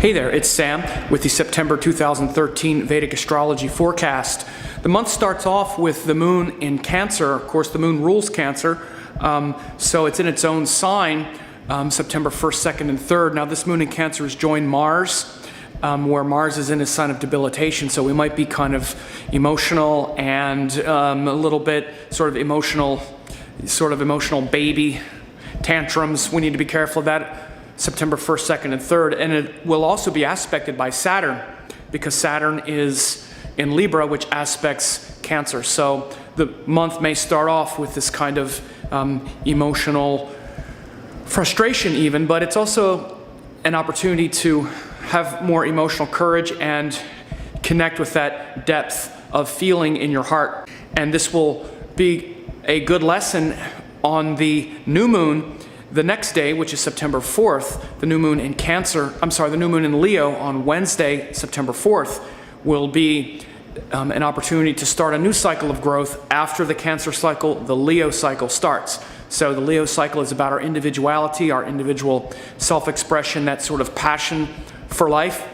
Hey there, it's Sam with the September 2013 Vedic Astrology forecast. The month starts off with the moon in Cancer. Of course, the moon rules Cancer, so it's in its own sign, September 1st, 2nd, and 3rd. Now, this moon in Cancer has joined Mars, where Mars is in a sign of debilitation, so we might be kind of emotional and a little bit sort of emotional baby tantrums. We need to be careful of that. September 1st, 2nd, and 3rd, and it will also be aspected by Saturn, because Saturn is in Libra, which aspects Cancer. So the month may start off with this kind of emotional frustration even, but it's also an opportunity to have more emotional courage and connect with that depth of feeling in your heart. And this will be a good lesson on the new moon the next day, which is September 4th. The new moon in the new moon in Leo on Wednesday, September 4th, will be an opportunity to start a new cycle of growth. After the Cancer cycle, the Leo cycle starts. So the Leo cycle is about our individuality, our individual self-expression, that sort of passion for life.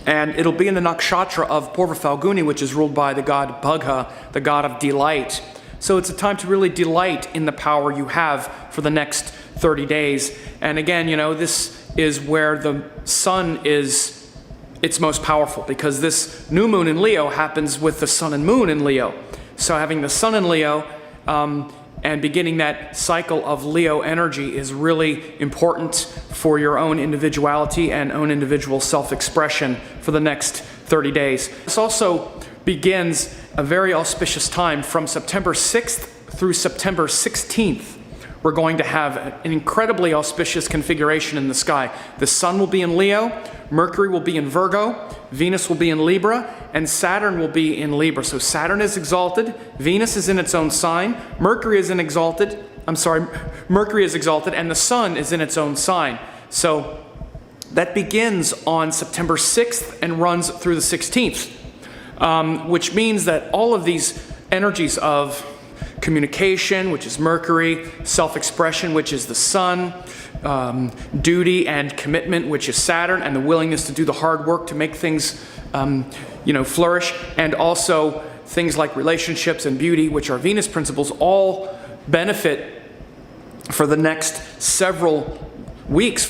And it'll be in the nakshatra of Purva Falguni, which is ruled by the god Bhagha, the god of delight. So it's a time to really delight in the power you have for the next 30 days. And again, this is where the sun is its most powerful, because this new moon in Leo happens with the sun and moon in Leo. So having the sun in Leo and beginning that cycle of Leo energy is really important for your own individuality and own individual self-expression for the next 30 days. This also begins a very auspicious time from September 6th through September 16th. We're going to have an incredibly auspicious configuration in the sky. The sun will be in Leo, Mercury will be in Virgo, Venus will be in Libra, and Saturn will be in Libra. So Saturn is exalted, Venus is in its own sign, Mercury is exalted, and the sun is in its own sign. So that begins on September 6th and runs through the 16th, which means that all of these energies of communication, which is Mercury, self-expression, which is the sun, duty and commitment, which is Saturn, and the willingness to do the hard work to make things, flourish, and also things like relationships and beauty, which are Venus principles, all benefit for the next several weeks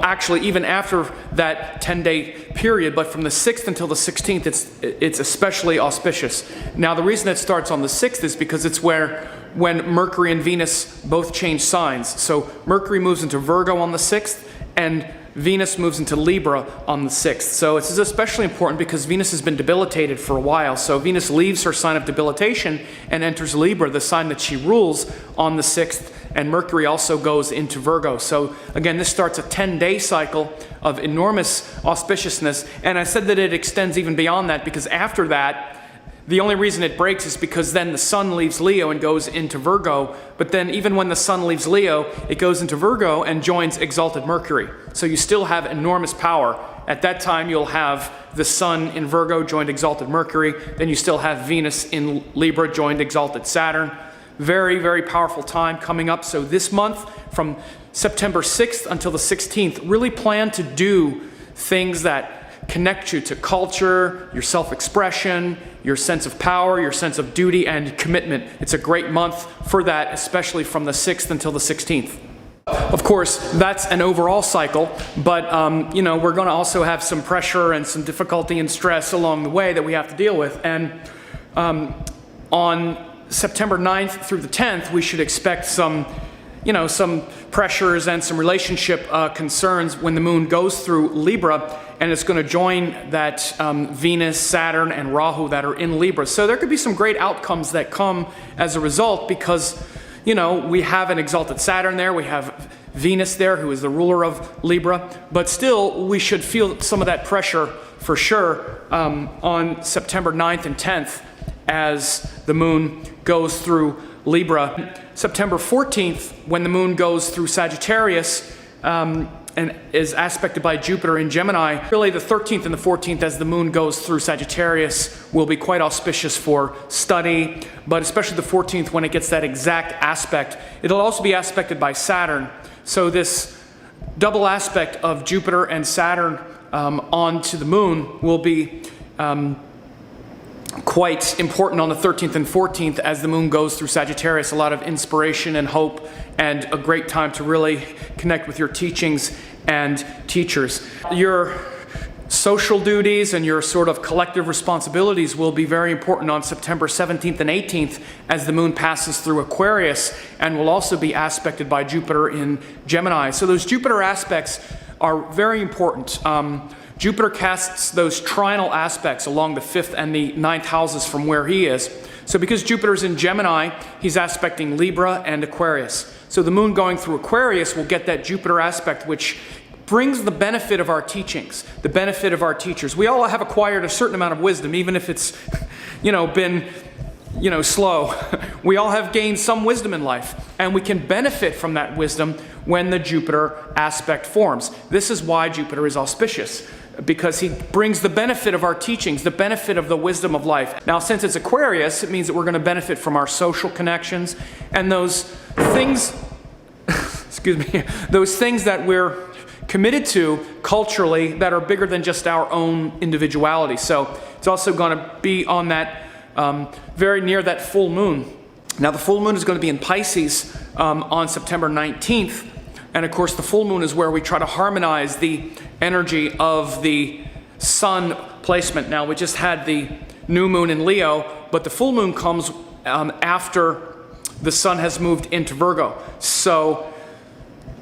actually even after that 10-day period, but from the 6th until the 16th, it's especially auspicious. Now, the reason it starts on the 6th is because it's when Mercury and Venus both change signs. So Mercury moves into Virgo on the 6th, and Venus moves into Libra on the 6th. So it's especially important because Venus has been debilitated for a while. So Venus leaves her sign of debilitation and enters Libra, the sign that she rules, on the 6th. And Mercury also goes into Virgo. So again, this starts a 10-day cycle of enormous auspiciousness. And I said that it extends even beyond that, because after that, the only reason it breaks is because then the sun leaves Leo and goes into Virgo. But then even when the sun leaves Leo, it goes into Virgo and joins exalted Mercury. So you still have enormous power. At that time, you'll have the sun in Virgo joined exalted Mercury. Then you still have Venus in Libra joined exalted Saturn. Very, very powerful time coming up. So this month, from September 6th until the 16th, really plan to do things that connect you to culture, your self-expression, your sense of power, your sense of duty and commitment. It's a great month for that, especially from the 6th until the 16th. Of course, that's an overall cycle, but we're going to also have some pressure and some difficulty and stress along the way that we have to deal with. And on September 9th through the 10th, we should expect some pressures and some relationship concerns when the moon goes through Libra, and it's going to join that Venus, Saturn, and Rahu that are in Libra. So there could be some great outcomes that come as a result, because, we have an exalted Saturn there, we have Venus there, who is the ruler of Libra, but still we should feel some of that pressure for sure on September 9th and 10th as the moon goes through Libra. September 14th, when the moon goes through Sagittarius and is aspected by Jupiter in Gemini, really the 13th and the 14th as the moon goes through Sagittarius will be quite auspicious for study, but especially the 14th when it gets that exact aspect. It'll also be aspected by Saturn. So this double aspect of Jupiter and Saturn onto the moon will be quite important on the 13th and 14th as the moon goes through Sagittarius. A lot of inspiration and hope, and a great time to really connect with your teachings and teachers. Your social duties and your sort of collective responsibilities will be very important on September 17th and 18th as the moon passes through Aquarius, and will also be aspected by Jupiter in Gemini. So those Jupiter aspects are very important. Jupiter casts those trinal aspects along the 5th and the 9th houses from where he is. So because Jupiter's in Gemini, he's aspecting Libra and Aquarius. So the moon going through Aquarius will get that Jupiter aspect, which brings the benefit of our teachings, the benefit of our teachers. We all have acquired a certain amount of wisdom, even if it's, been, slow. We all have gained some wisdom in life, and we can benefit from that wisdom when the Jupiter aspect forms. This is why Jupiter is auspicious, because he brings the benefit of our teachings, the benefit of the wisdom of life. Now, since it's Aquarius, it means that we're going to benefit from our social connections and those things, those things that we're committed to culturally that are bigger than just our own individuality. So it's also going to be on that, very near that full moon. Now, the full moon is going to be in Pisces on September 19th. And of course, the full moon is where we try to harmonize the energy of the sun placement. Now, we just had the new moon in Leo, but the full moon comes after the sun has moved into Virgo. So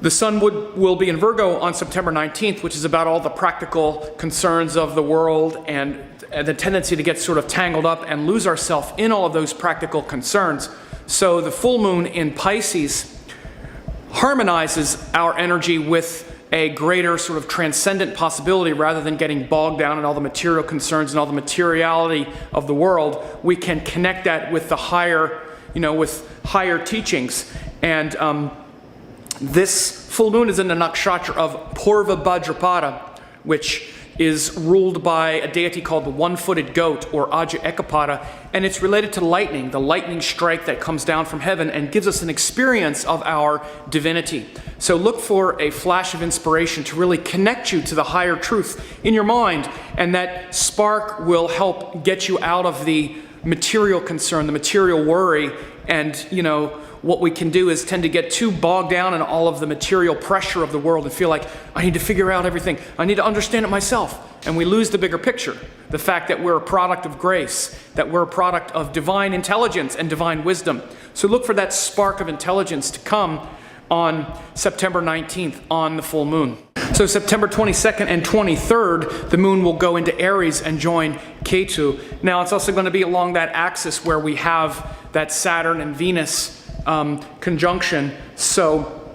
the sun will be in Virgo on September 19th, which is about all the practical concerns of the world and the tendency to get sort of tangled up and lose ourselves in all of those practical concerns. So the full moon in Pisces harmonizes our energy with a greater sort of transcendent possibility. Rather than getting bogged down in all the material concerns and all the materiality of the world, we can connect that with the higher, with higher teachings. And this full moon is in the nakshatra of Purva Bhadrapada, which is ruled by a deity called the one-footed goat, or Aja Ekapada, and it's related to lightning, the lightning strike that comes down from heaven and gives us an experience of our divinity. So look for a flash of inspiration to really connect you to the higher truth in your mind, and that spark will help get you out of the material concern, the material worry, and, what we can do is tend to get too bogged down in all of the material pressure of the world and feel like, I need to figure out everything. I need to understand it myself. And we lose the bigger picture. The fact that we're a product of grace, that we're a product of divine intelligence and divine wisdom. So look for that spark of intelligence to come on September 19th on the full moon. So September 22nd and 23rd, the moon will go into Aries and join Ketu. Now, it's also going to be along that axis where we have that Saturn and Venus conjunction. So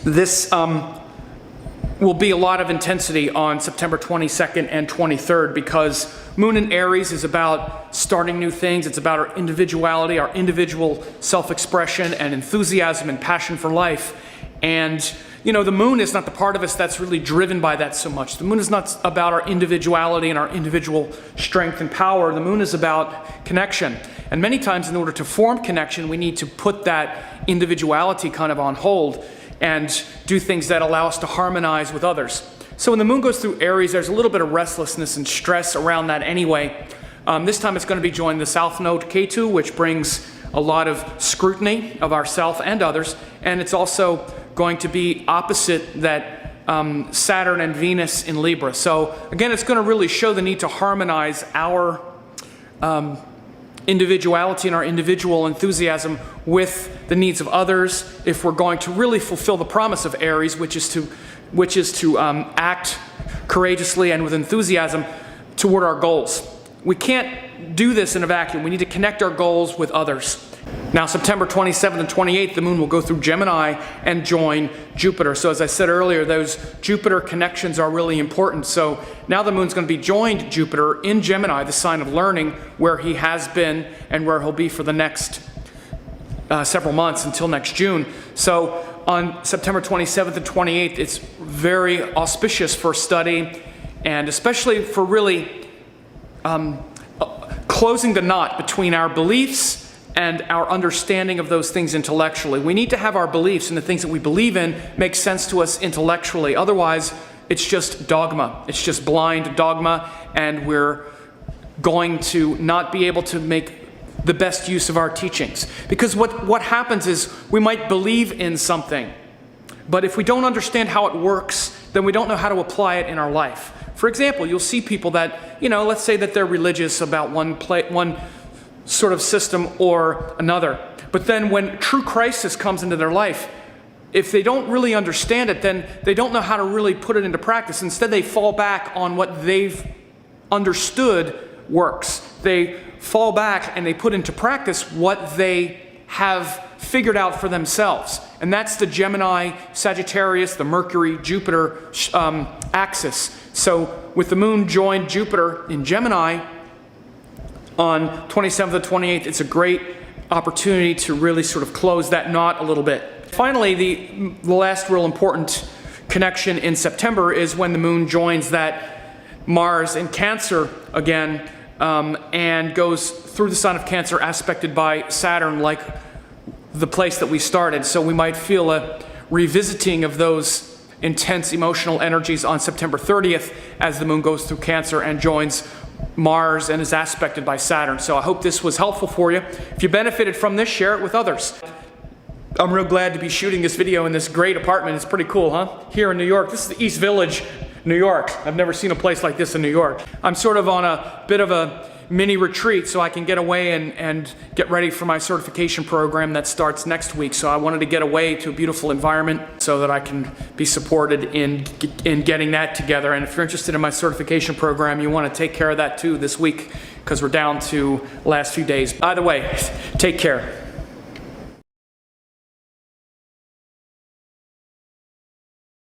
this will be a lot of intensity on September 22nd and 23rd, because moon in Aries is about starting new things. It's about our individuality, our individual self-expression and enthusiasm and passion for life. And the moon is not the part of us that's really driven by that so much. The moon is not about our individuality and our individual strength and power. The moon is about connection. And many times, in order to form connection, we need to put that individuality kind of on hold and do things that allow us to harmonize with others. So when the moon goes through Aries, there's a little bit of restlessness and stress around that anyway. This time it's going to be joining the South Node Ketu, which brings a lot of scrutiny of ourself and others. And it's also going to be opposite that Saturn and Venus in Libra. So again, it's going to really show the need to harmonize our individuality and our individual enthusiasm with the needs of others if we're going to really fulfill the promise of Aries, which is to act courageously and with enthusiasm toward our goals. We can't do this in a vacuum. We need to connect our goals with others. Now, September 27th and 28th, the moon will go through Gemini and join Jupiter. So as I said earlier, those Jupiter connections are really important. So now the moon's going to be joined Jupiter in Gemini, the sign of learning, where he has been and where he'll be for the next several months until next June. So on September 27th and 28th, it's very auspicious for study, and especially for really closing the knot between our beliefs and our understanding of those things intellectually. We need to have our beliefs and the things that we believe in make sense to us intellectually. Otherwise, it's just dogma. It's just blind dogma, and we're going to not be able to make the best use of our teachings. Because what happens is we might believe in something, but if we don't understand how it works, then we don't know how to apply it in our life. For example, you'll see people that, let's say that they're religious about one sort of system or another. But then when true crisis comes into their life, if they don't really understand it, then they don't know how to really put it into practice. Instead, they fall back on what they've understood works. They fall back and they put into practice what they have figured out for themselves. And that's the Gemini, Sagittarius, the Mercury, Jupiter axis. So with the moon joined Jupiter in Gemini on 27th to 28th, it's a great opportunity to really sort of close that knot a little bit. Finally, the last real important connection in September is when the moon joins that Mars in Cancer again, and goes through the sign of Cancer, aspected by Saturn, like the place that we started. So we might feel a revisiting of those intense emotional energies on September 30th as the moon goes through Cancer and joins Mars and is aspected by Saturn. So I hope this was helpful for you. If you benefited from this, share it with others. I'm real glad to be shooting this video in this great apartment. It's pretty cool, huh? Here in New York. This is the East Village, New York. I've never seen a place like this in New York. I'm sort of on a bit of a mini retreat so I can get away and get ready for my certification program that starts next week. So I wanted to get away to a beautiful environment so that I can be supported in getting that together. And if you're interested in my certification program, you want to take care of that too this week, because we're down to the last few days. By the way, take care.